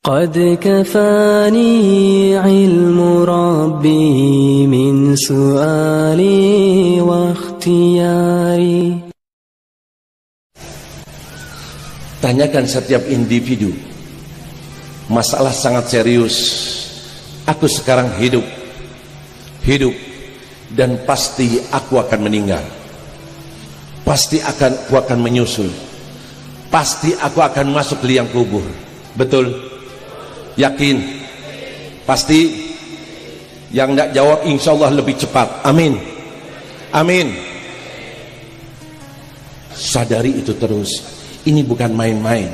قد كفاني علم ربي من سؤالي واختياري. Tanyakan setiap individu. Masalah sangat serius. Aku sekarang hidup dan pasti aku akan meninggal. Pasti aku akan menyusul. Pasti aku akan masuk liang kubur. Betul? Yakin? Pasti? Yang tidak jawab insya Allah lebih cepat. Amin. Amin. Sadari itu terus. Ini bukan main-main.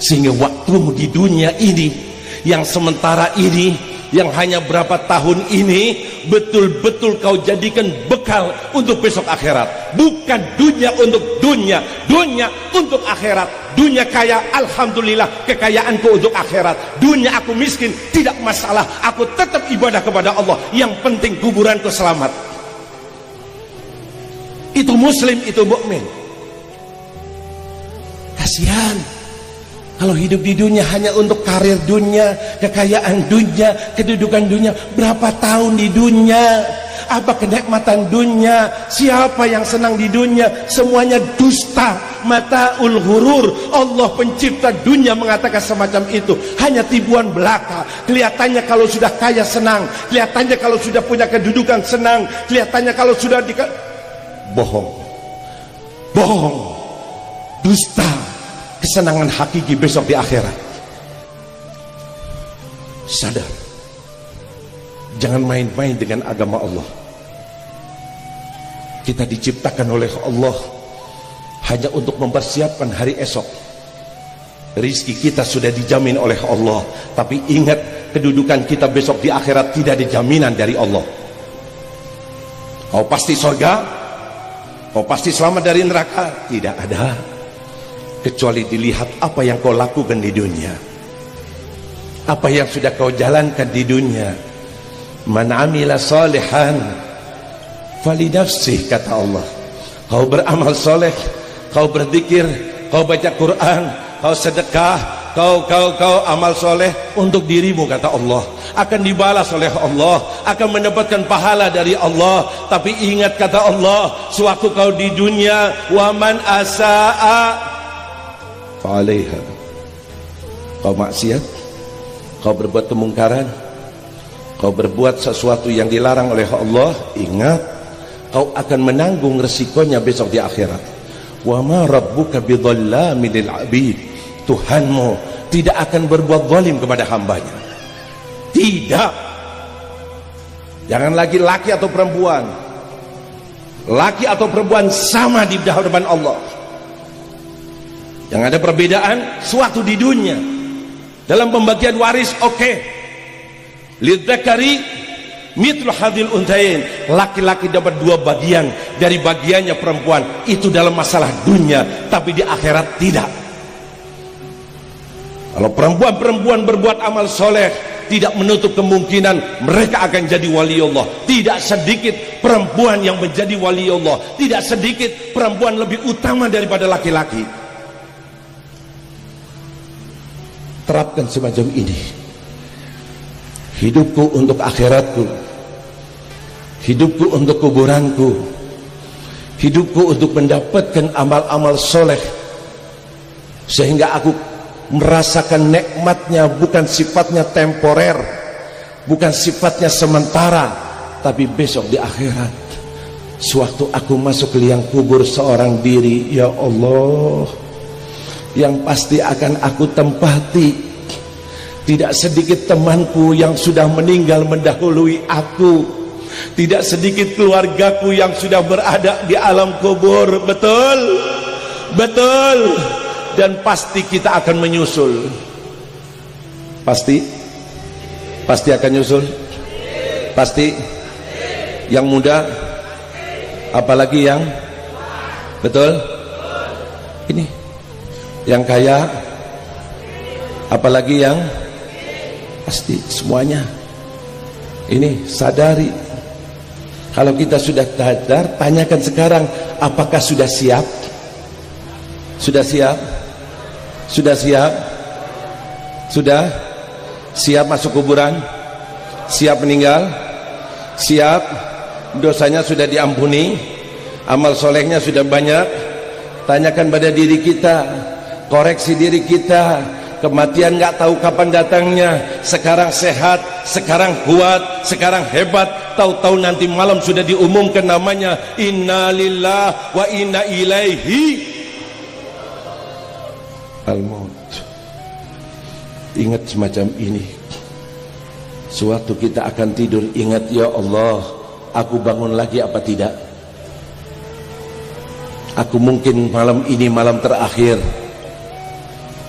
Sehingga waktumu di dunia ini, yang sementara ini, yang hanya berapa tahun ini, betul-betul kau jadikan bekal untuk besok akhirat. Bukan dunia untuk dunia, dunia untuk akhirat. Dunia kaya, alhamdulillah, kekayaanku untuk akhirat. Dunia aku miskin, tidak masalah, aku tetap ibadah kepada Allah. Yang penting kuburanku selamat. Itu muslim, itu mukmin. Kasihan kalau hidup di dunia hanya untuk karir dunia, kekayaan dunia, kedudukan dunia. Berapa tahun di dunia? Apa kenikmatan dunia? Siapa yang senang di dunia? Semuanya dusta, mataul ghurur. Allah pencipta dunia mengatakan semacam itu. Hanya tipuan belaka. Kelihatannya kalau sudah kaya senang, kelihatannya kalau sudah punya kedudukan senang, kelihatannya kalau sudah bohong, bohong, dusta. Kesenangan hakiki besok di akhirat. Sadar, jangan main-main dengan agama Allah. Kita diciptakan oleh Allah hanya untuk mempersiapkan hari esok. Rizki kita sudah dijamin oleh Allah, tapi ingat, kedudukan kita besok di akhirat tidak dijaminan dari Allah. Kau pasti surga, kau pasti selamat dari neraka, tidak ada. Kecuali dilihat apa yang kau lakukan di dunia, apa yang sudah kau jalankan di dunia. Man amila salihan falinafsih, kata Allah. Kau beramal soleh, kau berzikir, kau baca Quran, kau sedekah, kau amal soleh untuk dirimu, kata Allah. Akan dibalas oleh Allah, akan mendapatkan pahala dari Allah. Tapi ingat, kata Allah, sewaktu kau di dunia, waman asa'a fa'alaiha. Kau maksiat, kau berbuat kemungkaran, kau berbuat sesuatu yang dilarang oleh Allah, ingat, kau akan menanggung resikonya besok di akhirat. Wa ma rabbuka bidhallamin lil 'abid. Tuhanmu tidak akan berbuat zalim kepada hambanya. Tidak. Jangan lagi laki atau perempuan. Laki atau perempuan sama di hadapan Allah. Yang ada perbedaan suatu di dunia. Dalam pembagian waris, oke. Lidzakari mithlu hadzil unthayain. Laki-laki dapat 2 bagian dari bagiannya perempuan. Itu dalam masalah dunia, tapi di akhirat tidak. Kalau perempuan-perempuan berbuat amal soleh, tidak menutup kemungkinan mereka akan jadi wali Allah. Tidak sedikit perempuan yang menjadi wali Allah. Tidak sedikit perempuan lebih utama daripada laki-laki. Terapkan semacam ini. Hidupku untuk akhiratku, hidupku untuk kuburanku, hidupku untuk mendapatkan amal-amal soleh, sehingga aku merasakan nikmatnya. Bukan sifatnya temporer, bukan sifatnya sementara, tapi besok di akhirat, sewaktu aku masuk ke liang kubur seorang diri, ya Allah, yang pasti akan aku tempati. Tidak sedikit temanku yang sudah meninggal mendahului aku. Tidak sedikit keluargaku yang sudah berada di alam kubur. Betul? Betul. Dan pasti kita akan menyusul. Pasti? Pasti akan nyusul? Pasti? Yang muda? Apalagi yang? Betul? Ini yang kaya, apalagi yang pasti, semuanya. Ini sadari. Kalau kita sudah sadar, tanyakan sekarang, apakah sudah siap? Sudah siap? Sudah siap? Sudah siap masuk kuburan? Siap meninggal? Siap? Dosanya sudah diampuni, amal solehnya sudah banyak. Tanyakan pada diri kita, koreksi diri kita. Kematian nggak tahu kapan datangnya. Sekarang sehat, sekarang kuat, sekarang hebat. Tahu-tahu nanti malam sudah diumumkan namanya. Inna lillahi wa inna ilaihi al-maut. Ingat semacam ini. Sewaktu kita akan tidur, ingat, ya Allah, aku bangun lagi apa tidak? Aku mungkin malam ini malam terakhir.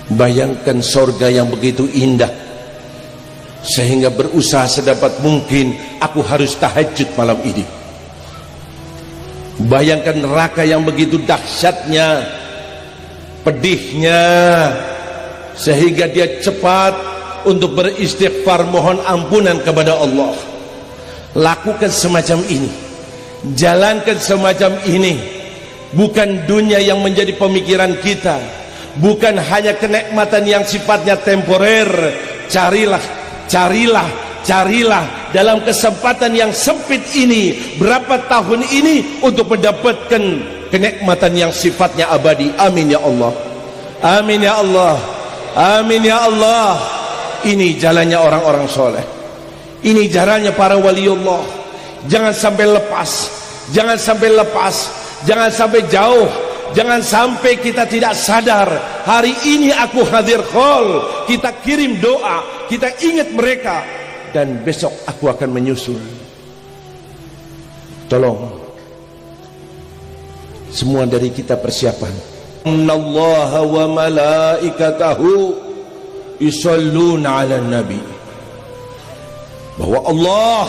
Bayangkan sorga yang begitu indah, sehingga berusaha sedapat mungkin aku harus tahajud malam ini. Bayangkan neraka yang begitu dahsyatnya, pedihnya, sehingga dia cepat untuk beristighfar, mohon ampunan kepada Allah. Lakukan semacam ini, jalankan semacam ini. Bukan dunia yang menjadi pemikiran kita, bukan hanya kenikmatan yang sifatnya temporer. Carilah dalam kesempatan yang sempit ini, berapa tahun ini, untuk mendapatkan kenikmatan yang sifatnya abadi. Amin ya Allah, amin ya Allah, amin ya Allah. Ini jalannya orang-orang soleh, ini jalannya para waliullah. Jangan sampai lepas, jangan sampai lepas, jangan sampai jauh. Jangan sampai kita tidak sadar. Hari ini aku hadir khol, kita kirim doa, kita ingat mereka, dan besok aku akan menyusul. Tolong semua dari kita persiapan. Innallaha wa malaikatahu yusholluna 'alan nabi. Bahwa Allah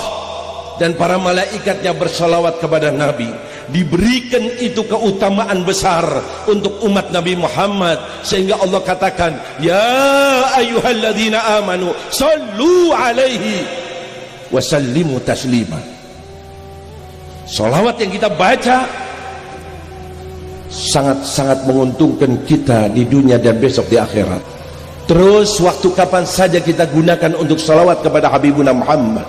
dan para malaikatnya bersalawat kepada Nabi. Diberikan itu keutamaan besar untuk umat Nabi Muhammad, sehingga Allah katakan, ya ayyuhalladzina amanu sallu alaihi wasallimu taslima. Salawat yang kita baca sangat-sangat menguntungkan kita di dunia dan besok di akhirat. Terus waktu kapan saja kita gunakan untuk salawat kepada Habibuna Muhammad.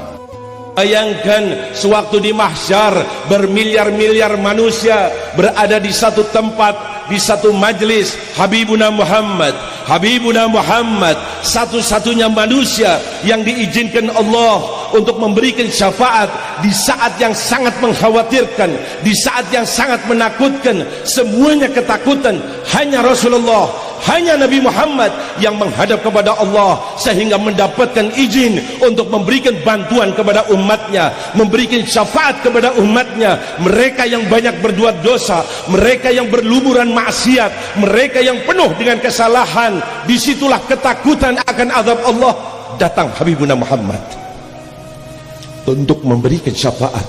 Bayangkan sewaktu di mahsyar, bermiliar-miliar manusia berada di satu tempat, di satu majlis. Habibuna Muhammad, Habibuna Muhammad, satu-satunya manusia yang diizinkan Allah untuk memberikan syafaat di saat yang sangat mengkhawatirkan, di saat yang sangat menakutkan. Semuanya ketakutan. Hanya Rasulullah, hanya Nabi Muhammad yang menghadap kepada Allah, sehingga mendapatkan izin untuk memberikan bantuan kepada umatnya, memberikan syafaat kepada umatnya. Mereka yang banyak berbuat dosa, mereka yang berlumuran maksiat, mereka yang penuh dengan kesalahan, disitulah ketakutan akan azab Allah. Datang Habibuna Muhammad untuk memberikan syafaat.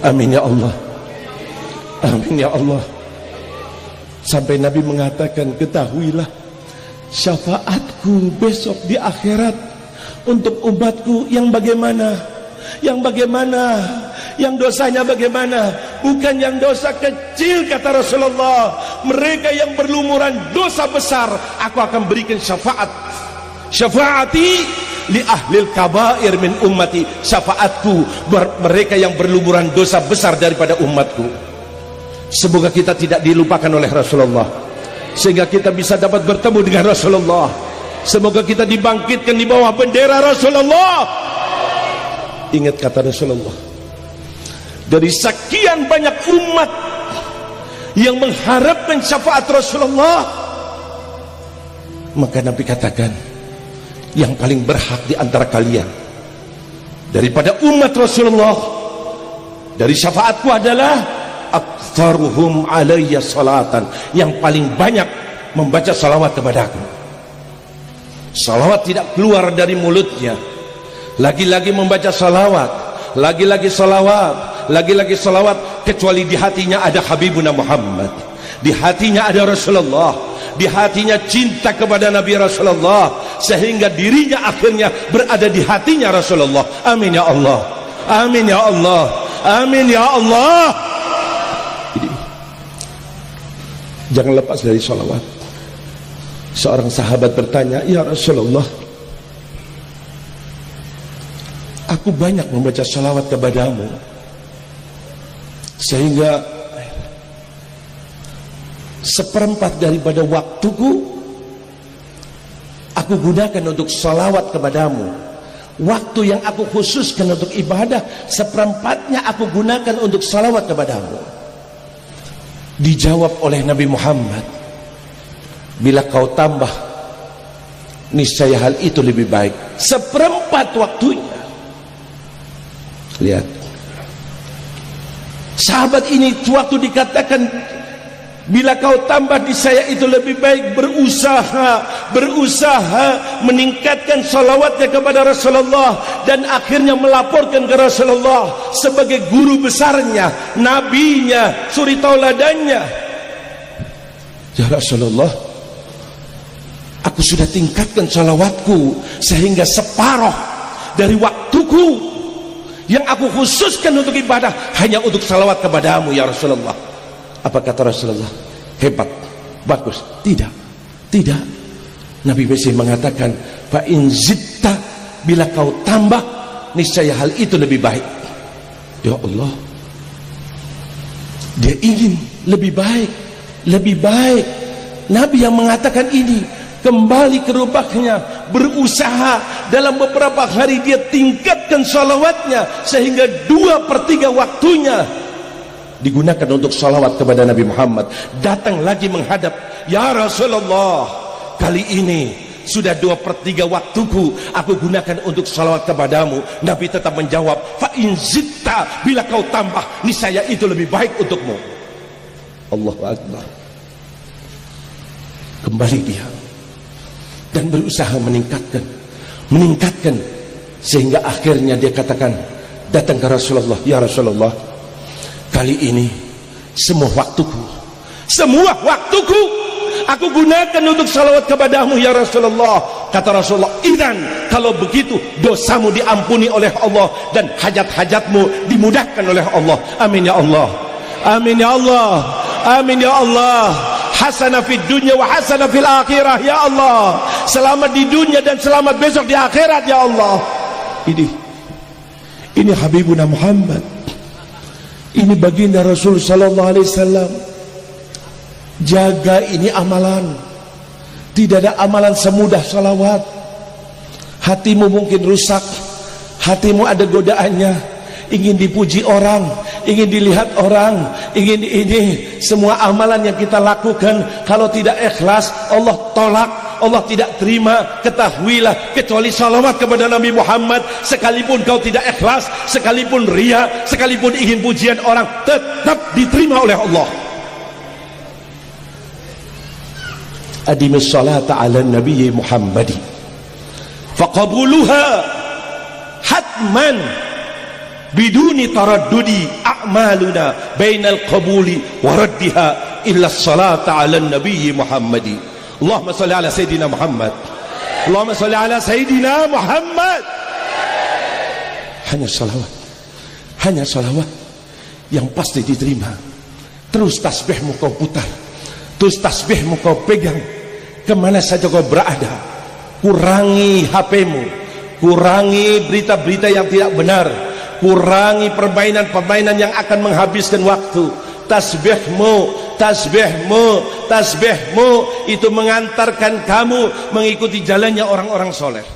Amin ya Allah, amin ya Allah. Sampai Nabi mengatakan, ketahuilah syafaatku besok di akhirat untuk umatku yang bagaimana, yang bagaimana, yang dosanya bagaimana, bukan yang dosa kecil, kata Rasulullah. Mereka yang berlumuran dosa besar, aku akan berikan syafaat. Syafaati li ahlil kabair min ummati. Syafaatku mereka yang berlumuran dosa besar daripada umatku. Semoga kita tidak dilupakan oleh Rasulullah, sehingga kita bisa dapat bertemu dengan Rasulullah. Semoga kita dibangkitkan di bawah bendera Rasulullah. Ingat kata Rasulullah, dari sekian banyak umat yang mengharapkan syafaat Rasulullah, maka Nabi katakan, yang paling berhak di antara kalian daripada umat Rasulullah dari syafaatku adalah aktsaruhum alayya salatan, yang paling banyak membaca salawat kepadaku. Salawat tidak keluar dari mulutnya, lagi-lagi membaca salawat, lagi-lagi salawat, lagi-lagi salawat, kecuali di hatinya ada Habibuna Muhammad, di hatinya ada Rasulullah, di hatinya cinta kepada Nabi Rasulullah, sehingga dirinya akhirnya berada di hatinya Rasulullah. Amin ya Allah, amin ya Allah, amin ya Allah. Jangan lepas dari sholawat. Seorang sahabat bertanya, "Ya Rasulullah, aku banyak membaca salawat kepadamu sehingga seperempat daripada waktuku aku gunakan untuk salawat kepadamu. Waktu yang aku khususkan untuk ibadah, seperempatnya aku gunakan untuk salawat kepadamu." Dijawab oleh Nabi Muhammad, "Bila kau tambah, niscaya hal itu lebih baik." Seperempat waktunya. Lihat, sahabat ini waktu dikatakan bila kau tambah di saya itu lebih baik, berusaha meningkatkan salawatnya kepada Rasulullah, dan akhirnya melaporkan ke Rasulullah sebagai guru besarnya, nabinya, suri tauladannya. "Ya Rasulullah, aku sudah tingkatkan salawatku sehingga separuh dari waktuku yang aku khususkan untuk ibadah hanya untuk salawat kepadamu ya Rasulullah." Apa kata Rasulullah? "Hebat, bagus." Tidak. Nabi Mesih mengatakan, "Fa in zitta," bila kau tambah, niscaya hal itu lebih baik. Ya Allah, dia ingin lebih baik. Nabi yang mengatakan ini, kembali ke rumahnya, berusaha dalam beberapa hari dia tingkatkan salawatnya sehingga 2/3 waktunya digunakan untuk salawat kepada Nabi Muhammad. Datang lagi menghadap, "Ya Rasulullah, kali ini sudah 2/3 waktuku aku gunakan untuk salawat kepadamu." Nabi tetap menjawab, "Fa in zitta," bila kau tambah, niscaya itu lebih baik untukmu. Allahu Akbar. Kembali dia dan berusaha meningkatkan sehingga akhirnya dia katakan, datang ke Rasulullah, "Ya Rasulullah, kali ini semua waktuku aku gunakan untuk salawat kepadamu ya Rasulullah." Kata Rasulullah, "Idzan, kalau begitu dosamu diampuni oleh Allah dan hajat-hajatmu dimudahkan oleh Allah." Amin ya Allah. Amin ya Allah. Amin ya Allah. Hasanah fid dunya wa hasanah fil akhirah ya Allah. Selamat di dunia dan selamat besok di akhirat ya Allah. Ini Habibuna Muhammad. Ini baginda Rasul sallallahu alaihi wasallam. Jaga ini amalan. Tidak ada amalan semudah salawat. Hatimu mungkin rusak, hatimu ada godaannya, ingin dipuji orang, ingin dilihat orang, ingin ini. Semua amalan yang kita lakukan kalau tidak ikhlas, Allah tolak, Allah tidak terima. Ketahuilah, kecuali salawat kepada Nabi Muhammad, sekalipun kau tidak ikhlas, sekalipun ria, sekalipun ingin pujian orang, tetap diterima oleh Allah. Adimis salata ala Nabi Muhammadi faqabuluha hatman biduni taraddudi a'maluna bainal qabuli wa raddiha illa salata ala Nabi Muhammadi. Allahumma salli ala Sayyidina Muhammad. Allahumma salli ala Sayyidina Muhammad. Hanya salawat yang pasti diterima. Terus tasbihmu kau putar, terus tasbihmu kau pegang kemana saja kau berada. Kurangi HP-mu, kurangi berita-berita yang tidak benar, kurangi permainan-permainan yang akan menghabiskan waktu. Tasbihmu itu mengantarkan kamu mengikuti jalannya orang-orang soleh.